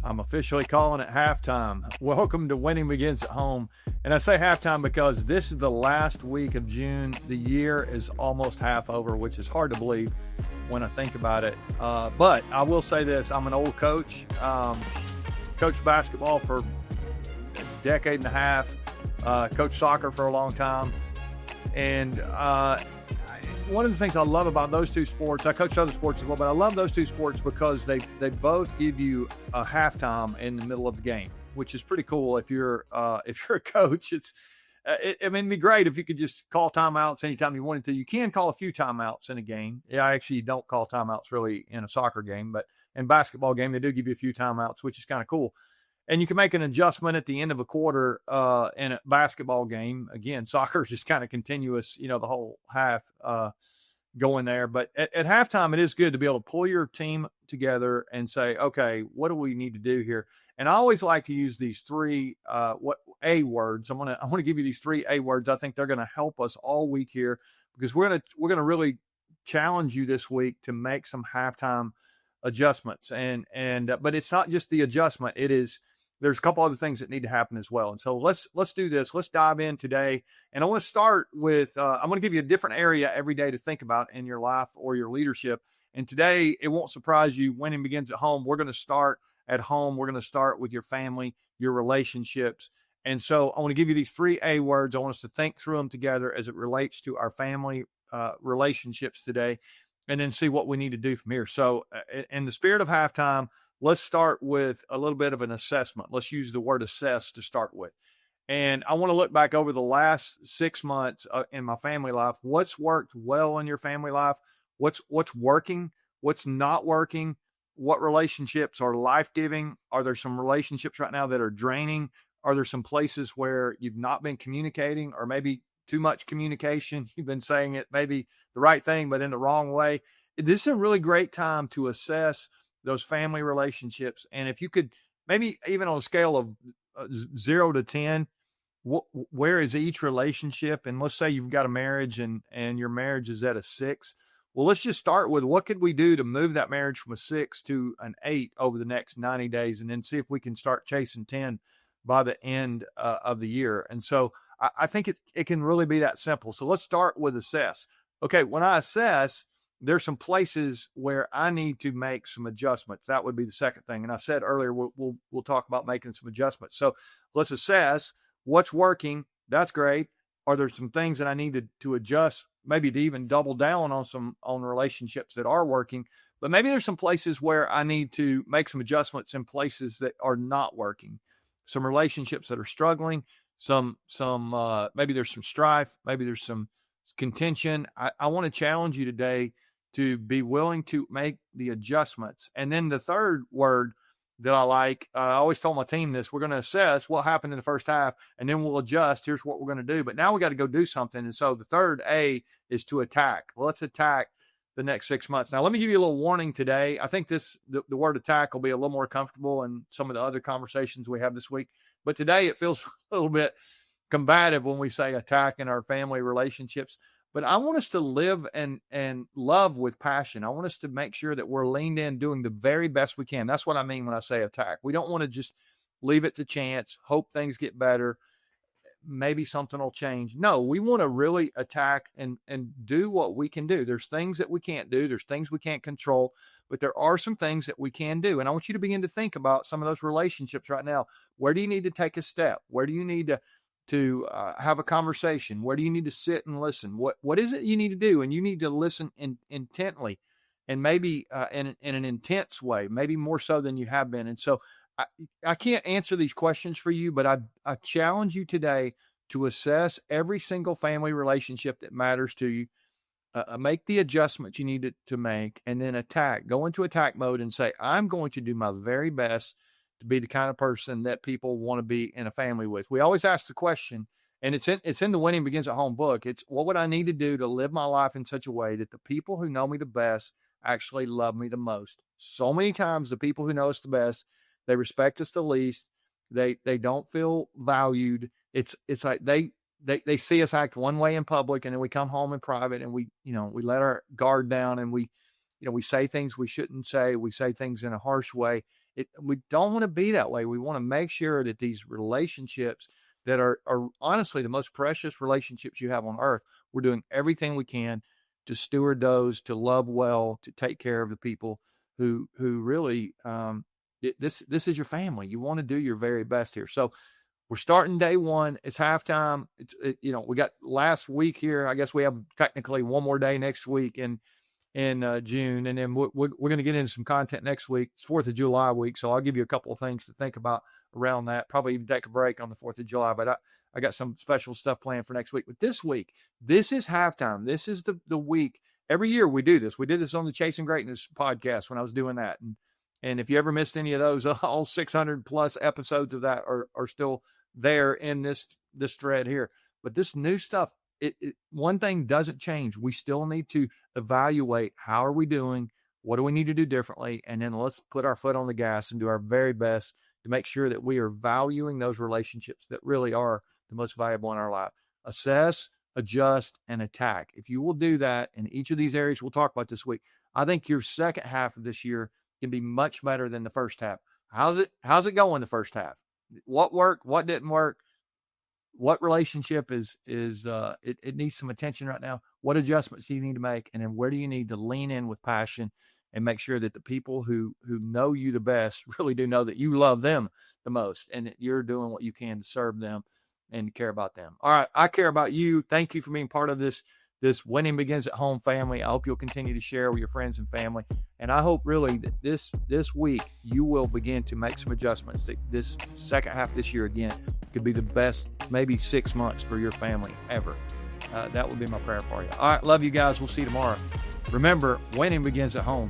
I'm officially calling it halftime. Welcome to Winning Begins at Home. And I say halftime because this is the last week of June. The year is almost half over, which is hard to believe when I think about it. But I will say this, I'm an old coach. Coached basketball for a decade and a half. Coached soccer for a long time. And one of the things I love about those two sports, I coach other sports as well, but I love those two sports because they both give you a halftime in the middle of the game, which is pretty cool. If you're a coach, it'd be great if you could just call timeouts anytime you wanted to. You can call a few timeouts in a game. Yeah, I actually don't call timeouts really in a soccer game, but in basketball game, they do give you a few timeouts, which is kind of cool. And you can make an adjustment at the end of a quarter in a basketball game. Again, soccer is just kind of continuous, the whole half going there. But at halftime, it is good to be able to pull your team together and say, okay, what do we need to do here? And I always like to use these three A words. I want to give you these three A words. I think they're going to help us all week here because we're going to really challenge you this week to make some halftime adjustments. But it's not just the adjustment. There's a couple other things that need to happen as well. And so let's do this. Let's dive in today. And I want to start with, I'm going to give you a different area every day to think about in your life or your leadership. And today, it won't surprise you, winning begins at home. We're going to start at home. We're going to start with your family, your relationships. And so I want to give you these three A words. I want us to think through them together as it relates to our family relationships today, and then see what we need to do from here. So in the spirit of halftime, let's start with a little bit of an assessment. Let's use the word assess to start with. And I want to look back over the last 6 months in my family life. What's worked well in your family life? What's working? What's not working? What relationships are life-giving? Are there some relationships right now that are draining? Are there some places where you've not been communicating, or maybe too much communication? You've been saying it maybe the right thing, but in the wrong way. This is a really great time to assess those family relationships. And if you could, maybe even on a scale of 0 to 10, where is each relationship? And let's say you've got a marriage and your marriage is at a 6. Well, let's just start with what could we do to move that marriage from a 6 to an 8 over the next 90 days, and then see if we can start chasing 10 by the end of the year. And so I think it can really be that simple. So let's start with assess. Okay, when I assess, there's some places where I need to make some adjustments. That would be the second thing. And I said earlier, we'll talk about making some adjustments. So let's assess what's working. That's great. Are there some things that I need to adjust, maybe to even double down on relationships that are working? But maybe there's some places where I need to make some adjustments in places that are not working. Some relationships that are struggling, maybe there's some strife, maybe there's some contention. I want to challenge you today to be willing to make the adjustments. And then the third word that I like, I always told my team this, we're going to assess what happened in the first half, and then we'll adjust. Here's what we're going to do. But now we got to go do something. And so the third A is to attack. Well, let's attack the next 6 months. Now, let me give you a little warning today. I think the word attack will be a little more comfortable in some of the other conversations we have this week. But today it feels a little bit combative when we say attack in our family relationships. But I want us to live and love with passion. I want us to make sure that we're leaned in, doing the very best we can. That's what I mean when I say attack. We don't want to just leave it to chance, hope things get better, maybe something will change. No, we want to really attack and do what we can do. There's things that we can't do. There's things we can't control, but there are some things that we can do. And I want you to begin to think about some of those relationships right now. Where do you need to take a step? Where do you need to have a conversation? Where do you need to sit and listen? What is it you need to do? And you need to listen intently, and maybe in an intense way, maybe more so than you have been. And so I can't answer these questions for you, but I challenge you today to assess every single family relationship that matters to you, make the adjustments you need to make, and then go into attack mode and say, I'm going to do my very best to be the kind of person that people want to be in a family with. We always ask the question, and it's in the Winning Begins at Home book. It's what would I need to do to live my life in such a way that the people who know me the best actually love me the most? So many times the people who know us the best, they respect us the least. They don't feel valued. It's like they see us act one way in public, and then we come home in private and we let our guard down, and we say things we shouldn't say. We say things in a harsh way. We don't want to be that way. We want to make sure that these relationships that are honestly the most precious relationships you have on earth, we're doing everything we can to steward those, to love well, to take care of the people who really, this is your family. You want to do your very best here. So we're starting day one. It's halftime. We got last week here. I guess we have technically one more day next week in June, and then we're going to get into some content next week. It's 4th of July week, so I'll give you a couple of things to think about around that. Probably even take a break on the 4th of July, but I got some special stuff planned for next week. But this week, this is halftime. This is the week. Every year we do this. We did this on the Chasing Greatness podcast when I was doing that. And if you ever missed any of those, all 600 plus episodes of that are still there in this thread here. But this new stuff, one thing doesn't change. We still need to evaluate how are we doing, what do we need to do differently, and then let's put our foot on the gas and do our very best to make sure that we are valuing those relationships that really are the most valuable in our life. Assess, adjust, and attack. If you will do that in each of these areas we'll talk about this week, I think your second half of this year can be much better than the first half. How's it going the first half? What worked? What didn't work? What relationship it needs some attention right now? What adjustments do you need to make? And then where do you need to lean in with passion and make sure that the people who know you the best really do know that you love them the most and that you're doing what you can to serve them and care about them. All right. I care about you. Thank you for being part of this Winning Begins at Home family. I hope you'll continue to share with your friends and family. And I hope really that this week you will begin to make some adjustments. This second half of this year, again, could be the best, maybe 6 months for your family ever. That would be my prayer for you. All right. Love you guys. We'll see you tomorrow. Remember, winning begins at home.